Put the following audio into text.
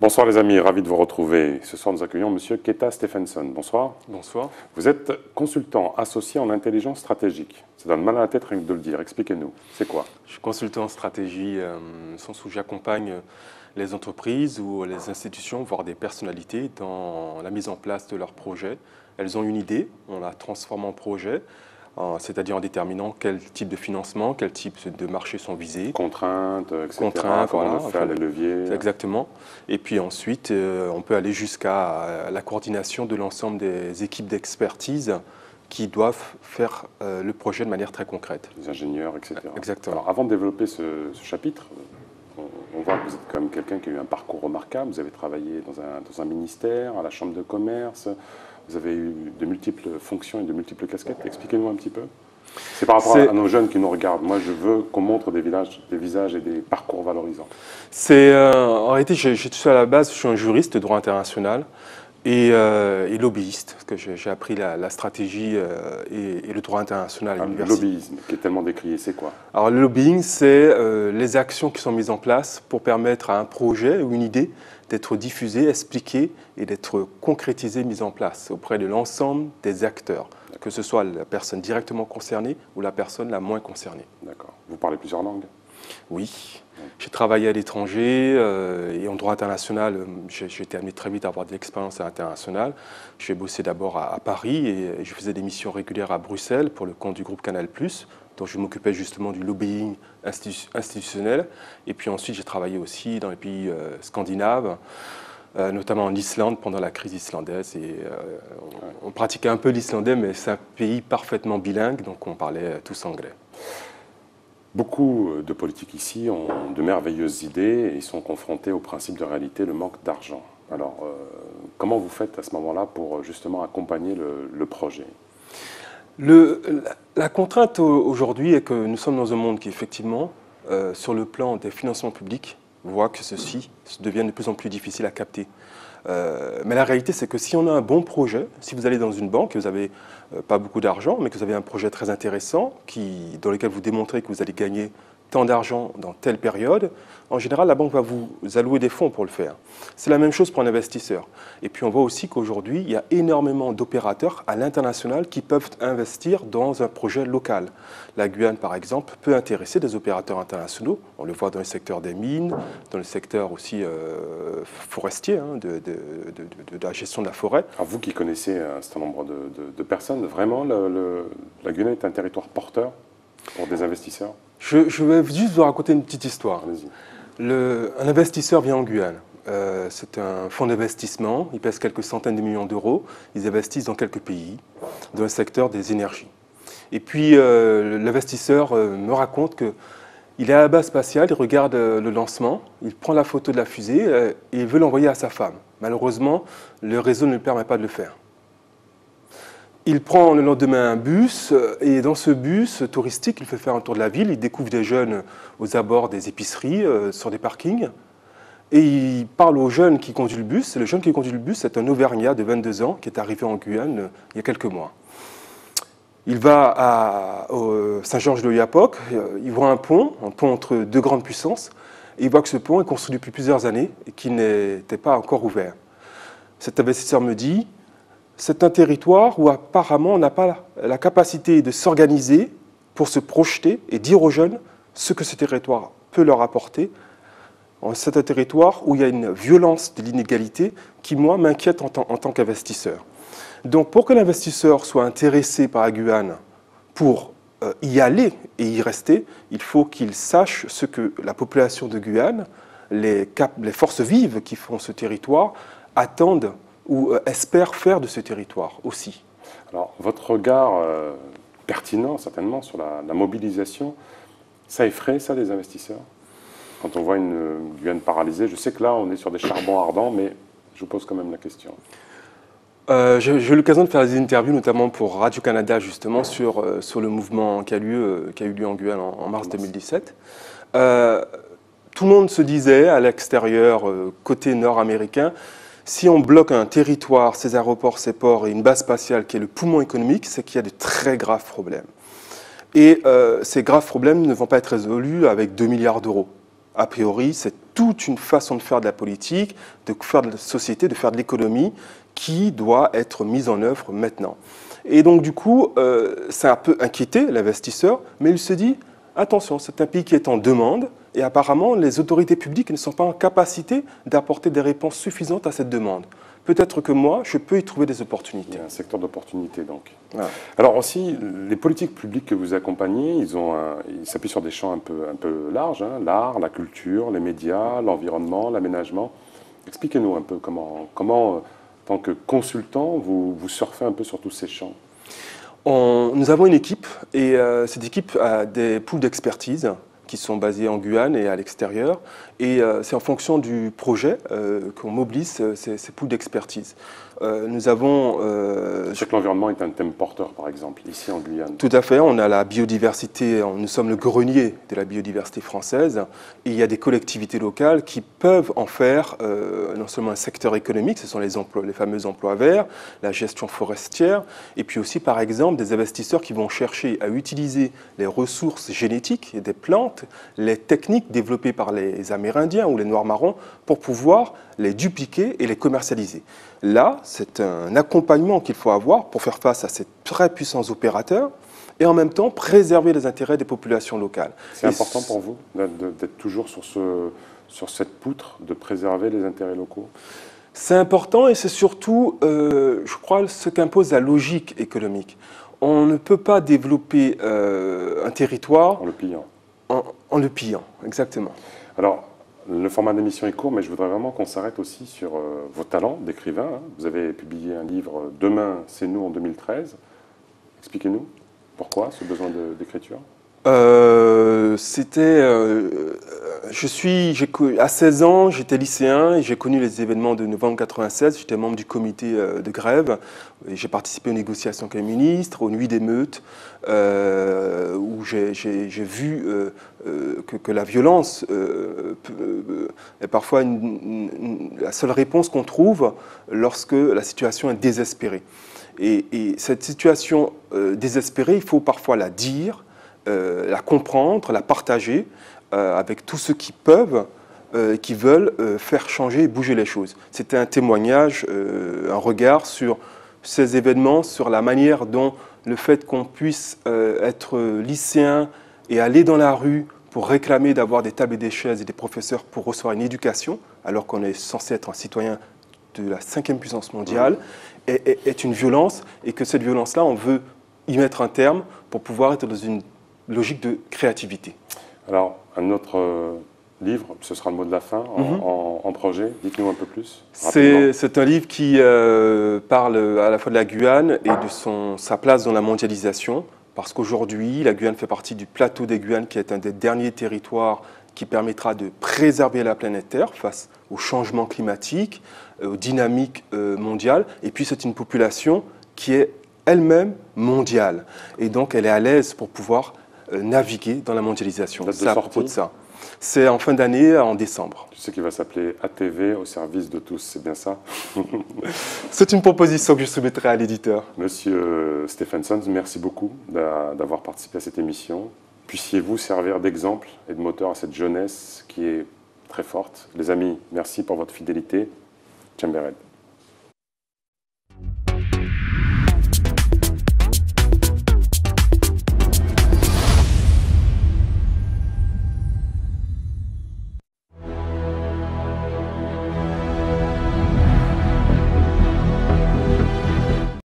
Bonsoir les amis, ravi de vous retrouver. Ce soir nous accueillons Monsieur Keta Stephenson. Bonsoir. Bonsoir. Vous êtes consultant associé en intelligence stratégique. Ça donne mal à la tête rien que de le dire. Expliquez-nous, c'est quoi? Je suis consultant en stratégie, au sens où j'accompagne les entreprises ou les institutions, voire des personnalités, dans la mise en place de leurs projets. Elles ont une idée, on la transforme en projet, c'est-à-dire en déterminant quel type de financement, quel type de marché sont visés. Contraintes, etc. Contraintes, Comment voilà, le faire, les leviers. Exactement. Et puis ensuite, on peut aller jusqu'à la coordination de l'ensemble des équipes d'expertise qui doivent faire le projet de manière très concrète. Les ingénieurs, etc. Exactement. Alors, avant de développer ce chapitre, on voit que vous êtes quand même quelqu'un qui a eu un parcours remarquable. Vous avez travaillé dans un ministère, à la Chambre de commerce. Vous avez eu de multiples fonctions et de multiples casquettes. Expliquez-nous un petit peu. C'est par rapport à nos jeunes qui nous regardent. Moi, je veux qu'on montre des visages et des parcours valorisants. En réalité, à la base, je suis un juriste de droit international et lobbyiste, parce que j'ai appris la stratégie et le droit international à l'université. Le lobbyisme, qui est tellement décrié, c'est quoi? Alors, le lobbying, c'est les actions qui sont mises en place pour permettre à un projet ou une idée d'être diffusée, expliquée et d'être concrétisée, mise en place auprès de l'ensemble des acteurs, que ce soit la personne directement concernée ou la personne la moins concernée. D'accord. Vous parlez plusieurs langues? Oui. J'ai travaillé à l'étranger et en droit international, j'ai été amené très vite à avoir de l'expérience à l'international. J'ai bossé d'abord à Paris et je faisais des missions régulières à Bruxelles pour le compte du groupe Canal+, dont je m'occupais justement du lobbying institutionnel. Et puis ensuite, j'ai travaillé aussi dans les pays scandinaves, notamment en Islande pendant la crise islandaise. Et on pratiquait un peu l'islandais, mais c'est un pays parfaitement bilingue, donc on parlait tous anglais. Beaucoup de politiques ici ont de merveilleuses idées et ils sont confrontés au principe de réalité, le manque d'argent. Alors, comment vous faites à ce moment-là pour justement accompagner le projet? La contrainte aujourd'hui est que nous sommes dans un monde qui, effectivement, sur le plan des financements publics, voit que ceci devient de plus en plus difficile à capter. Mais la réalité, c'est que si on a un bon projet, si vous allez dans une banque et vous n'avez pas beaucoup d'argent, mais que vous avez un projet très intéressant dans lequel vous démontrez que vous allez gagner tant d'argent dans telle période, en général, la banque va vous allouer des fonds pour le faire. C'est la même chose pour un investisseur. Et puis on voit aussi qu'aujourd'hui, il y a énormément d'opérateurs à l'international qui peuvent investir dans un projet local. La Guyane, par exemple, peut intéresser des opérateurs internationaux. On le voit dans le secteur des mines, dans le secteur aussi forestier, de la gestion de la forêt. Alors vous qui connaissez un certain nombre de personnes, vraiment, la Guyane est un territoire porteur pour des investisseurs? Je vais juste vous raconter une petite histoire. Un investisseur vient en Guyane. C'est un fonds d'investissement. Il pèse quelques centaines de millions d'euros. Ils investissent dans quelques pays, dans le secteur des énergies. Et puis, l'investisseur me raconte qu'il est à la base spatiale, il regarde le lancement, il prend la photo de la fusée et il veut l'envoyer à sa femme. Malheureusement, le réseau ne lui permet pas de le faire. Il prend le lendemain un bus et dans ce bus touristique, il fait faire un tour de la ville. Il découvre des jeunes aux abords des épiceries, sur des parkings. Et il parle aux jeunes qui conduisent le bus. Le jeune qui conduit le bus, c'est un Auvergnat de 22 ans qui est arrivé en Guyane il y a quelques mois. Il va à Saint-Georges-de-l'Oyapock. Il voit un pont entre deux grandes puissances. Et il voit que ce pont est construit depuis plusieurs années et qui n'était pas encore ouvert. Cet investisseur me dit: c'est un territoire où apparemment on n'a pas la capacité de s'organiser pour se projeter et dire aux jeunes ce que ce territoire peut leur apporter. C'est un territoire où il y a une violence de l'inégalité qui, moi, m'inquiète en tant qu'investisseur. Donc pour que l'investisseur soit intéressé par la Guyane pour y aller et y rester, il faut qu'il sache ce que la population de Guyane, les forces vives qui font ce territoire, attendent ou espèrent faire de ce territoire aussi. Alors, votre regard pertinent, certainement, sur la mobilisation, ça effraie, ça, les investisseurs? Quand on voit une Guyane paralysée, je sais que là, on est sur des charbons ardents, mais je vous pose quand même la question. J'ai eu l'occasion de faire des interviews, notamment pour Radio-Canada, justement, sur le mouvement qui a eu lieu en Guyane en mars 2017. Tout le monde se disait, à l'extérieur, côté nord-américain, si on bloque un territoire, ses aéroports, ses ports et une base spatiale qui est le poumon économique, c'est qu'il y a de très graves problèmes. Et ces graves problèmes ne vont pas être résolus avec 2 milliards d'euros. A priori, c'est toute une façon de faire de la politique, de faire de la société, de faire de l'économie qui doit être mise en œuvre maintenant. Et donc du coup, ça a un peu inquiété l'investisseur, mais il se dit, attention, c'est un pays qui est en demande et apparemment les autorités publiques ne sont pas en capacité d'apporter des réponses suffisantes à cette demande. Peut-être que moi, je peux y trouver des opportunités. Il y a un secteur d'opportunité donc. Voilà. Alors aussi, les politiques publiques que vous accompagnez, ils s'appuient sur des champs un peu larges, hein, l'art, la culture, les médias, l'environnement, l'aménagement. Expliquez-nous un peu comment en tant que consultant, vous surfez un peu sur tous ces champs. Nous avons une équipe et cette équipe a des pools d'expertise qui sont basés en Guyane et à l'extérieur. Et c'est en fonction du projet qu'on mobilise ces pools d'expertise. Nous avons... Je sais que l'environnement est un thème porteur, par exemple, ici en Guyane. Tout à fait. On a la biodiversité, nous sommes le grenier de la biodiversité française. Et il y a des collectivités locales qui peuvent en faire non seulement un secteur économique, ce sont les fameux emplois verts, la gestion forestière, et puis aussi, par exemple, des investisseurs qui vont chercher à utiliser les ressources génétiques des plantes, les techniques développées par les Amérindiens ou les Noirs marrons pour pouvoir les dupliquer et les commercialiser. Là, c'est un accompagnement qu'il faut avoir pour faire face à ces très puissants opérateurs et en même temps préserver les intérêts des populations locales. C'est important pour vous d'être toujours sur cette poutre, de préserver les intérêts locaux? C'est important et c'est surtout, je crois, ce qu'impose la logique économique. On ne peut pas développer un territoire en le pillant. En le pillant, exactement. Alors, le format d'émission est court, mais je voudrais vraiment qu'on s'arrête aussi sur vos talents d'écrivain. Vous avez publié un livre, Demain, c'est nous, en 2013. Expliquez-nous pourquoi ce besoin d'écriture. À 16 ans, j'étais lycéen et j'ai connu les événements de novembre 1996. J'étais membre du comité de grève. J'ai participé aux négociations avec les ministres, aux nuits d'émeutes, où j'ai vu que la violence est parfois la seule réponse qu'on trouve lorsque la situation est désespérée. Et cette situation désespérée, il faut parfois la dire, la comprendre, la partager avec tous ceux qui peuvent, qui veulent faire changer et bouger les choses. C'était un témoignage, un regard sur ces événements, sur la manière dont le fait qu'on puisse être lycéen et aller dans la rue pour réclamer d'avoir des tables et des chaises et des professeurs pour recevoir une éducation, alors qu'on est censé être un citoyen de la 5e puissance mondiale, est une violence, et que cette violence-là, on veut y mettre un terme pour pouvoir être dans une logique de créativité. Alors, un autre livre, ce sera le mot de la fin, en projet. Dites-nous un peu plus. C'est un livre qui parle à la fois de la Guyane et de sa place dans la mondialisation, parce qu'aujourd'hui, la Guyane fait partie du plateau des Guyanes, qui est un des derniers territoires qui permettra de préserver la planète Terre face au changement climatique, aux dynamiques mondiales. Et puis, c'est une population qui est elle-même mondiale. Et donc, elle est à l'aise pour pouvoir naviguer dans la mondialisation. C'est à propos de ça. C'est en fin d'année, en décembre. Tu sais qu'il va s'appeler ATV, au service de tous, c'est bien ça? C'est une proposition que je soumettrai à l'éditeur. Monsieur Stephenson, merci beaucoup d'avoir participé à cette émission. Puissiez-vous servir d'exemple et de moteur à cette jeunesse qui est très forte. Les amis, merci pour votre fidélité. Tchembered.